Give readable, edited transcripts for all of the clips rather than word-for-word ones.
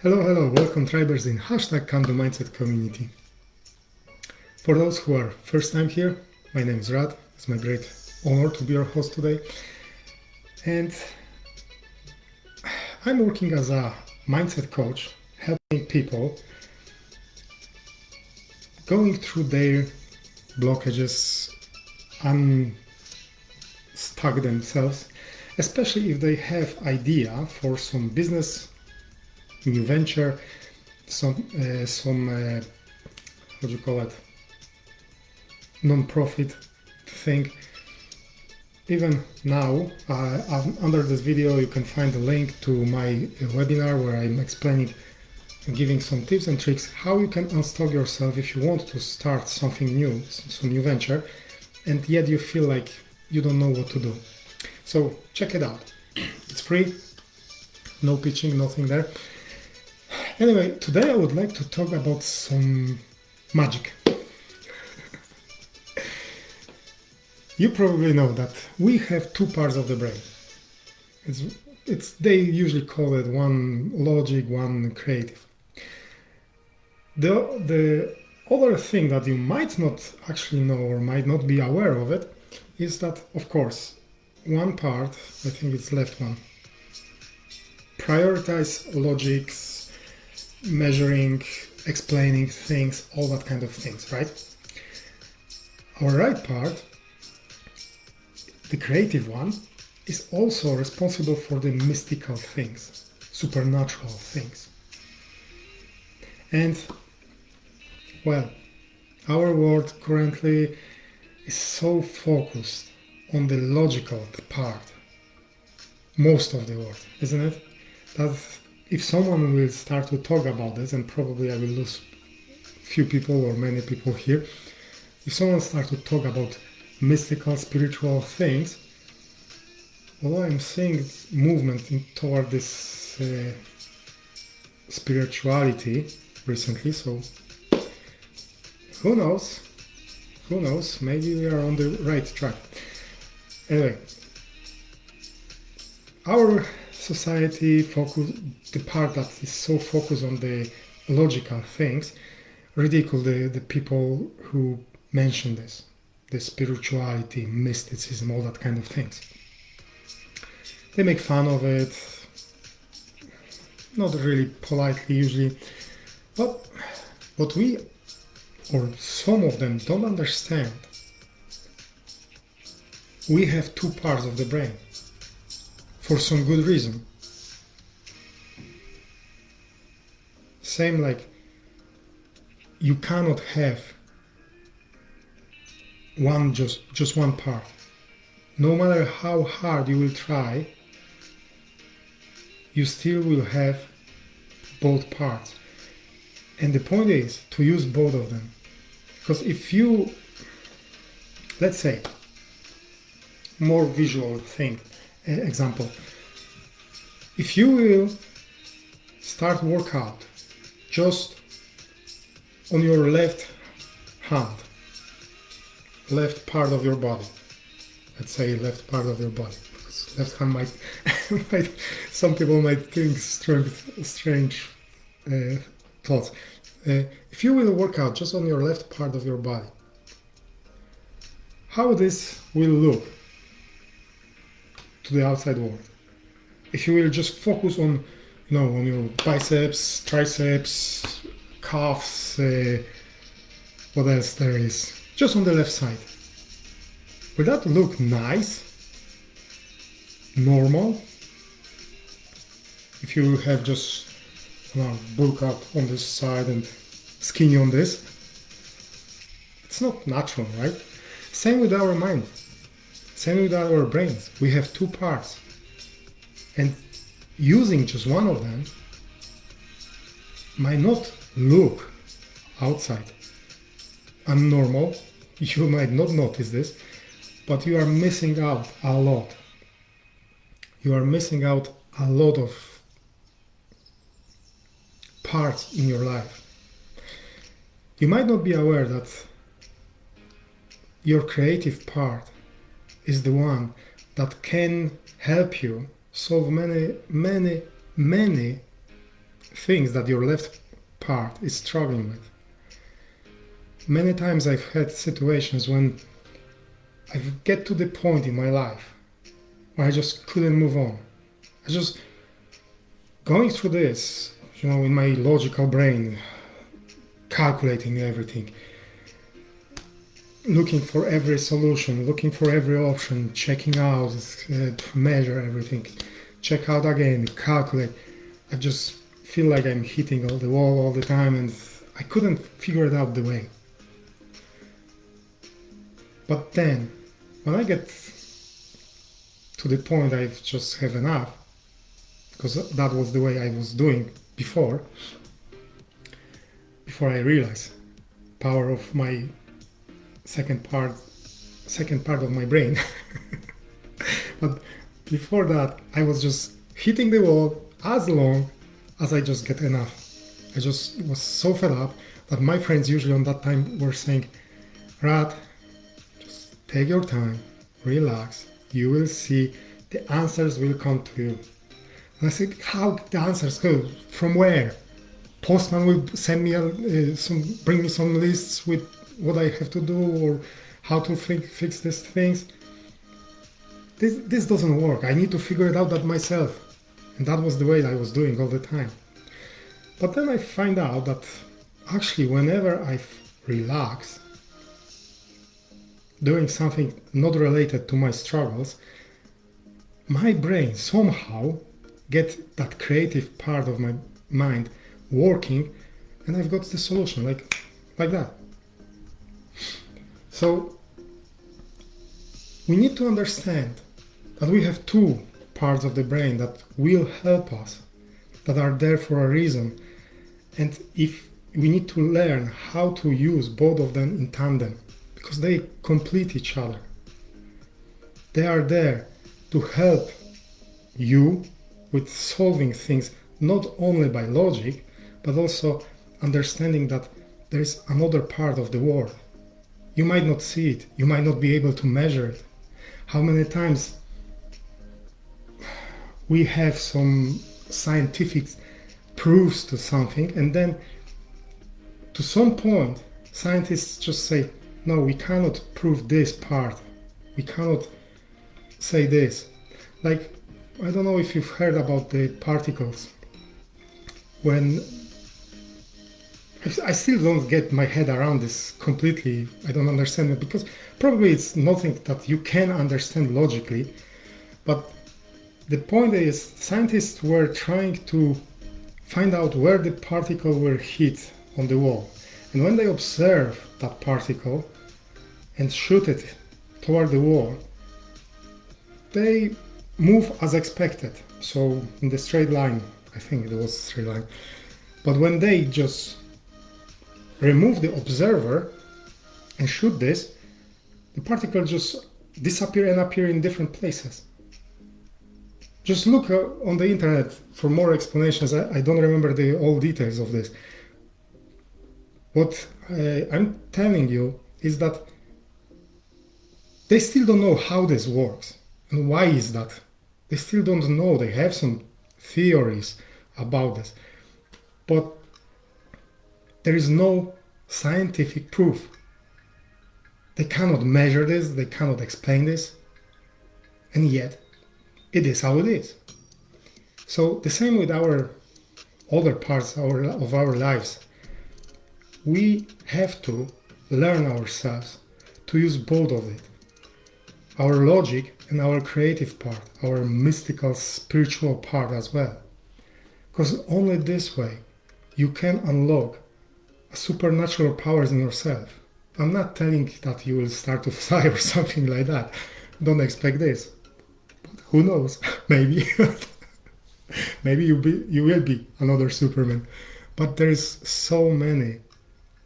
Hello, welcome tribers in #CandoMindset community. For those who are first time here, my name is Rad. It's my great honor to be your host today. And I'm working as a mindset coach, helping people going through their blockages, unstuck themselves, especially if they have idea for some business, new venture, some what do you call it, non-profit thing. Even now, under this video you can find a link to my webinar where I'm explaining and giving some tips and tricks how you can unstuck yourself if you want to start something new, some new venture, and yet you feel like you don't know what to do. So check it out. It's free, no pitching, nothing there. Anyway, today I would like to talk about some magic. You probably know that we have two parts of the brain. They usually call it one logic, one creative. The other thing that you might not actually know or might not be aware of it is that, of course, one part, I think it's left one, prioritize logics, measuring, explaining things, all that kind of things, right? Our right part, the creative one, is also responsible for the mystical things, supernatural things. And, well, our world currently is so focused on the logical part, most of the world, isn't it? That if someone will start to talk about this, and probably I will lose few people or many people here, if someone starts to talk about mystical, spiritual things, although I'm seeing movement toward this spirituality recently, so who knows, maybe we are on the right track. Anyway, our society the part that is so focused on the logical things, ridicule the people who mention this, the spirituality, mysticism, all that kind of things. They make fun of it, not really politely usually, but what we, or some of them, don't understand, we have two parts of the brain, for some good reason. Same like you cannot have just one part. No matter how hard you will try, you still will have both parts. And the point is to use both of them. Because if you, let's say, more visual thing, example, if you will start workout just on your left hand, left part of your body, let's say left part of your body, because left hand might some people might think strange thoughts. If you will work out just on your left part of your body, how this will look to the outside world? If you will just focus on, on your biceps, triceps, calves, what else there is, just on the left side, will that look nice, normal? If you have just bulk up on this side and skinny on this, it's not natural, right? Same with our mind, same with our brains. We have two parts, and using just one of them might not look outside abnormal. You might not notice this, but you are missing out a lot. You are missing out a lot of parts in your life. You might not be aware that your creative part is the one that can help you solve many things that your left part is struggling with. Many times I've had situations when I get to the point in my life where I just couldn't move on. I just going through this, in my logical brain, calculating everything, looking for every solution, looking for every option, checking out, measure everything, check out again, calculate. I just feel like I'm hitting the wall all the time, and I couldn't figure it out the way. But then, when I get to the point I just have enough, because that was the way I was doing before I realized power of my second part of my brain. But before that, I was just hitting the wall as long as I just get enough. I just was so fed up that my friends usually on that time were saying, Rad, just take your time, relax, you will see the answers will come to you. And I said, how the answers go? From where? Postman will send me bring me some lists with what I have to do or how to fix these things. This doesn't work. I need to figure it out that myself. And that was the way I was doing all the time. But then I find out that actually whenever I relax, doing something not related to my struggles, my brain somehow gets that creative part of my mind working, and I've got the solution like that. So we need to understand that we have two parts of the brain that will help us, that are there for a reason, and if we need to learn how to use both of them in tandem, because they complete each other. They are there to help you with solving things not only by logic, but also understanding that there is another part of the world. You might not see it, you might not be able to measure it. How many times we have some scientific proofs to something, and then to some point scientists just say, no, we cannot prove this part, we cannot say this. Like, I don't know if you've heard about the particles. When I still don't get my head around this completely, I don't understand it, because probably it's nothing that you can understand logically, but the point is scientists were trying to find out where the particle were hit on the wall, and when they observe that particle and shoot it toward the wall, they move as expected, so in the straight line. I think it was a straight line. But when they just remove the observer and shoot this, the particle just disappear and appear in different places. Just look on the internet for more explanations. I don't remember all details of this. What I'm telling you is that they still don't know how this works. And why is that? They still don't know. They have some theories about this. But there is no scientific proof. They cannot measure this, they cannot explain this, and yet it is how it is. So the same with our other parts of our lives. We have to learn ourselves to use both of it. Our logic and our creative part, our mystical, spiritual part as well. Because only this way you can unlock supernatural powers in yourself. I'm not telling that you will start to fly or something like that. Don't expect this. But who knows? Maybe. Maybe you will be another Superman. But there is so many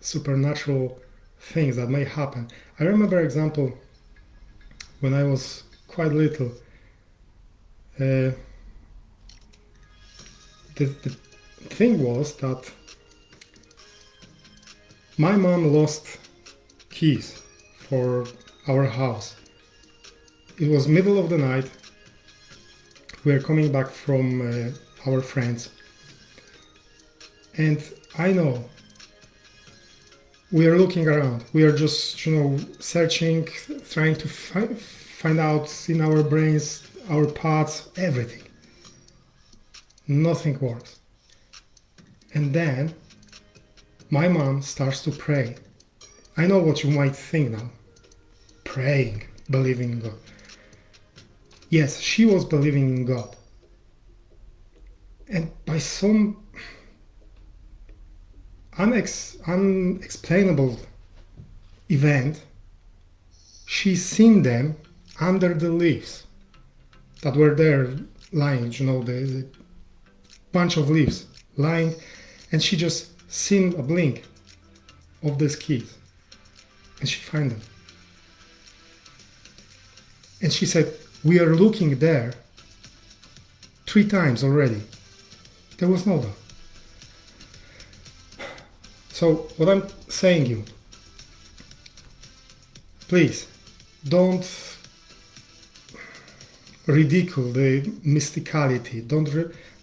supernatural things that may happen. I remember, example, when I was quite little, the thing was that my mom lost keys for our house. It was middle of the night. We were coming back from our friends, And I know we are looking around. We are just, searching, trying to find out in our brains, our paths, everything. Nothing works. And then my mom starts to pray. I know what you might think now. Praying, believing in God. Yes, she was believing in God. And by some unexplainable event, she seen them under the leaves that were there lying, the bunch of leaves lying, and she just seen a blink of these keys, and she found them. And she said, we are looking there 3 times already. There was no door. So what I'm saying you, please don't ridicule the mysticality.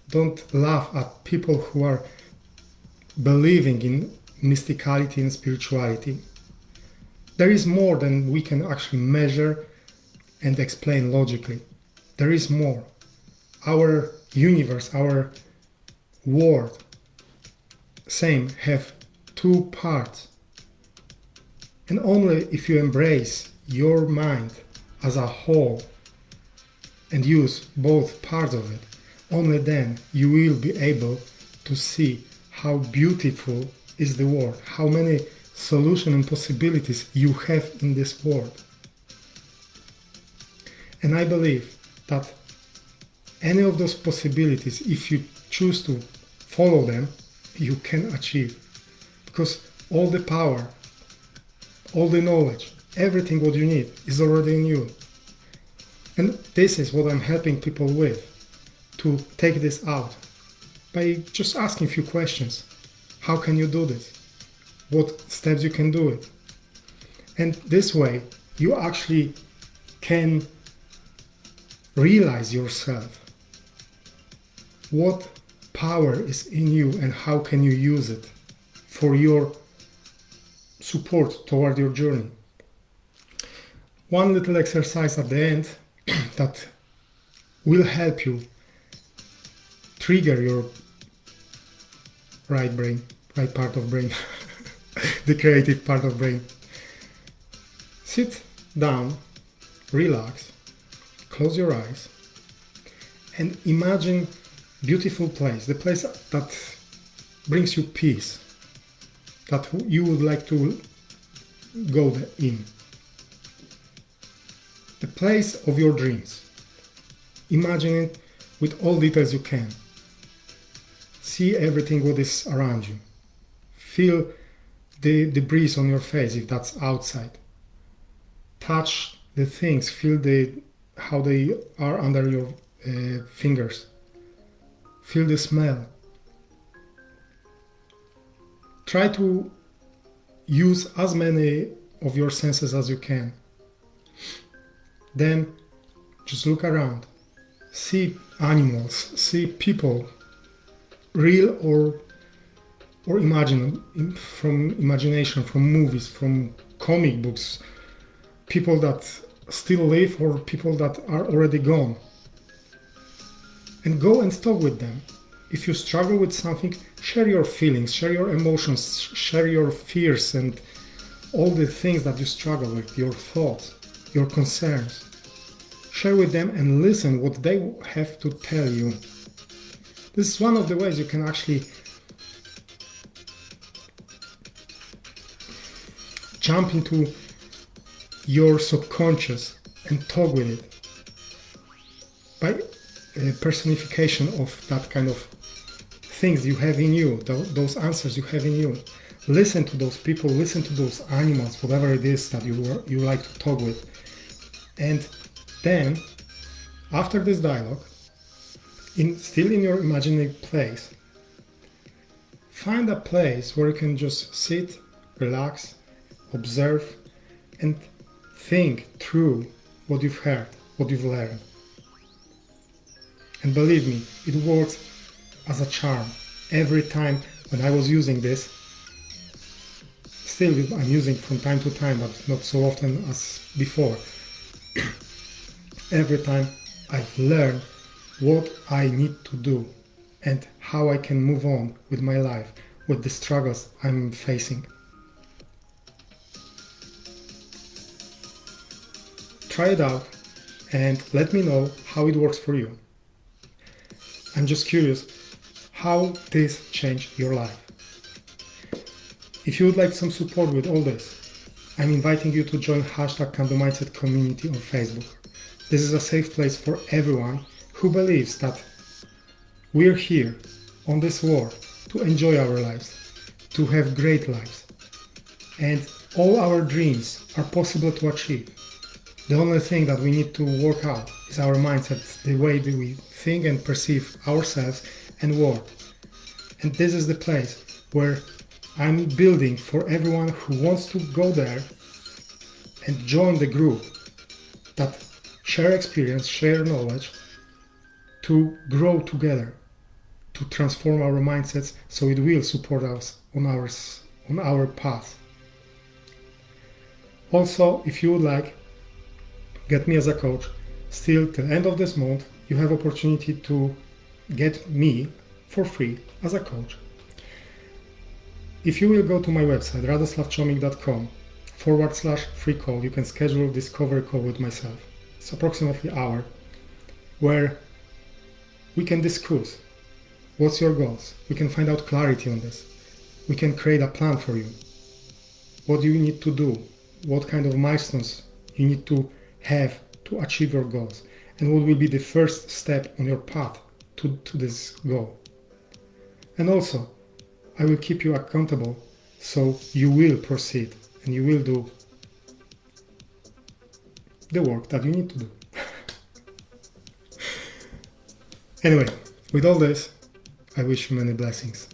Don't laugh at people who are believing in mysticality and spirituality. There is more than we can actually measure and explain logically. There is more. Our universe, our world, same, have 2 parts. And only if you embrace your mind as a whole and use both parts of it, only then you will be able to see how beautiful is the world, how many solutions and possibilities you have in this world. And I believe that any of those possibilities, if you choose to follow them, you can achieve. Because all the power, all the knowledge, everything what you need is already in you. And this is what I'm helping people with, to take this out by just asking a few questions. How can you do this? What steps you can do it? And this way you actually can realize yourself. What power is in you and how can you use it for your support toward your journey. One little exercise at the end that will help you trigger your right part of brain, the creative part of brain. Sit down, relax, close your eyes, and imagine beautiful place, the place that brings you peace, that you would like to go in. The place of your dreams. Imagine it with all details you can. See everything what is around you. Feel the breeze on your face if that's outside. Touch the things, feel how they are under your fingers. Feel the smell. Try to use as many of your senses as you can. Then just look around. See animals, see people, real or from imagination, from movies, from comic books, people that still live or people that are already gone. And go and talk with them. If you struggle with something, share your feelings, share your emotions, share your fears and all the things that you struggle with, your thoughts, your concerns. Share with them and listen what they have to tell you. This is one of the ways you can actually jump into your subconscious and talk with it by personification of that kind of things you have in you, those answers you have in you. Listen to those people, listen to those animals, whatever it is that you like to talk with. And then, after this dialogue, still in your imaginary place, find a place where you can just sit, relax, observe, and think through what you've heard, what you've learned. And believe me, it works as a charm. Every time when I was using this, still I'm using from time to time, but not so often as before. Every time I've learned what I need to do and how I can move on with my life, with the struggles I'm facing. Try it out and let me know how it works for you. I'm just curious how this changed your life. If you would like some support with all this, I'm inviting you to join #CandoMindset community on Facebook. This is a safe place for everyone who believes that we're here on this world to enjoy our lives, to have great lives, and all our dreams are possible to achieve. The only thing that we need to work out is our mindset, the way that we think and perceive ourselves and world. And this is the place where I'm building for everyone who wants to go there and join the group that share experience, share knowledge, to grow together, to transform our mindsets so it will support us on our path. Also, if you would like, get me as a coach. Still, till the end of this month, you have opportunity to get me for free as a coach. If you will go to my website, radoslavchomik.com/free call, you can schedule a discovery call with myself. It's approximately an hour, where we can discuss what's your goals. We can find out clarity on this. We can create a plan for you. What do you need to do? What kind of milestones you need to have to achieve your goals? And what will be the first step on your path to this goal? And also, I will keep you accountable so you will proceed and you will do the work that you need to do. Anyway, with all this, I wish you many blessings.